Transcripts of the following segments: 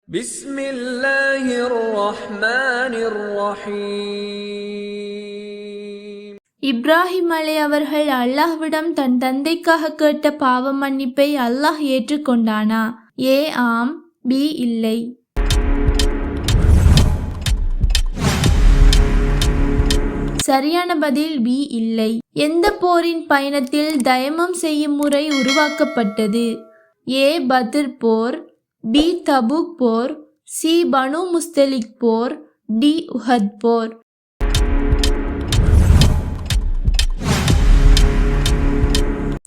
பிஸ்மில்லாஹிர் ரஹ்மானிர் ரஹீம். இப்ராஹிம் அலை அவர்கள் அல்லாஹ்விடம் தன் தந்தைக்காக கேட்ட பாவ மன்னிப்பை அல்லாஹ் ஏற்றுக்கொண்டானா? ஏ ஆம், பி இல்லை. சரியான பதில் பி இல்லை. எந்த போரின் பயணத்தில் தயமம் செய்யும் முறை உருவாக்கப்பட்டது? ஏ பத்ர் போர், பி தபூக் போர், சி பனு முஸ்தலிக் போர், டி உஹத் போர்.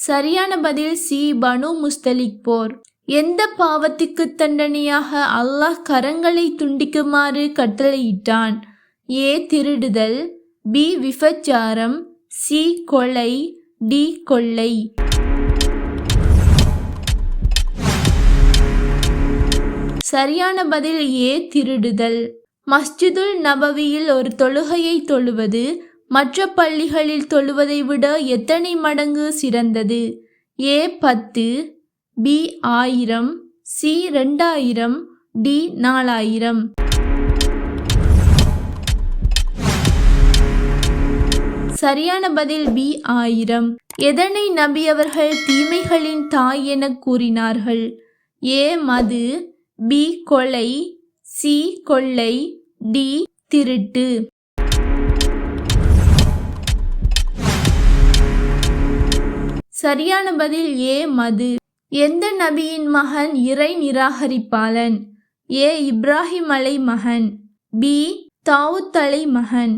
சரியான பதில் சி பனு முஸ்தலிக் போர். எந்த பாவத்துக்கு தண்டனையாக அல்லாஹ் கரங்களை துண்டிக்குமாறு கட்டளையிட்டான்? ஏ திருடுதல், பி விபச்சாரம், சி கொலை, டி கொள்ளை. சரியான பதில் ஏ திருடுதல். மஸ்ஜிதுல் நபவியில் ஒரு தொழுகையை தொழுவது மற்ற பள்ளிகளில் தொழுவதை விட எத்தனை மடங்கு சிறந்தது? ஏ 10, பி 1000, சி 2000, டி 4000. சரியான பதில் பி 1000. எதனை நபி அவர்கள் தீமைகளின் தாய் என கூறினார்கள்? ஏ மது, பி கொலை, சி கொள்ளை, டி திருட்டு. சரியான பதில் ஏ மது. எந்த நபியின் மகன் இறை நிராகரிப்பாளன்? ஏ இப்ராஹிம் அலை மகன், பி தாவூத் அலை மகன்,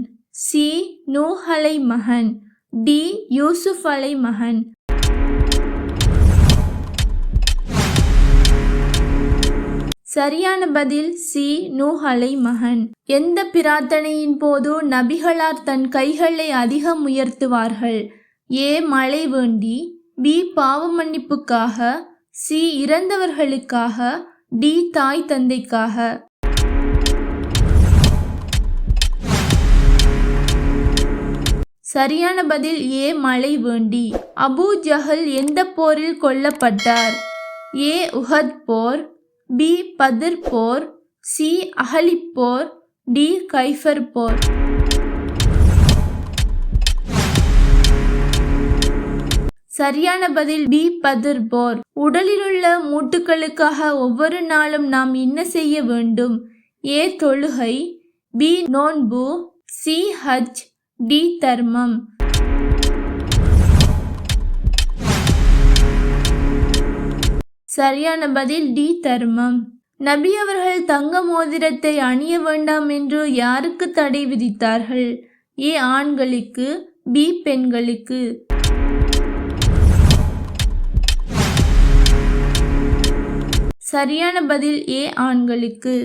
சி நூஹ் அலை மகன், டி யூசுப் அலை மகன். சரியான பதில் சி நூஹ் அலை மகன். எந்த பிரார்த்தனையின் போது நபிகளார் தன் கைகளை அதிகம் உயர்த்துவார்கள்? ஏ மழை வேண்டி, பி பாவ மன்னிப்புக்காக, சி இறந்தவர்களுக்காக, டி தாய் தந்தைக்காக. சரியான பதில் ஏ மழை வேண்டி. அபூ ஜஹல் எந்த போரில் கொல்லப்பட்டார்? ஏ உஹத் போர், பி பத்ர் போர், சி அஹலிப் போர், டி கைஃபர் போர். சரியான பதில் பி பத்ர் போர். உடலிலுள்ள மூட்டுகளுக்காக ஒவ்வொரு நாளும் நாம் என்ன செய்ய வேண்டும்? ஏ தொழுகை, பி நோன்பு, சி ஹஜ், டி தர்மம். சரியான பதில் டி தர்மம். நபி அவர்கள் தங்க மோதிரத்தை அணிய வேண்டாம் என்று யாருக்கு தடை விதித்தார்கள்? ஏ ஆண்களுக்கு, பி பெண்களுக்கு. சரியான பதில் ஏ ஆண்களுக்கு.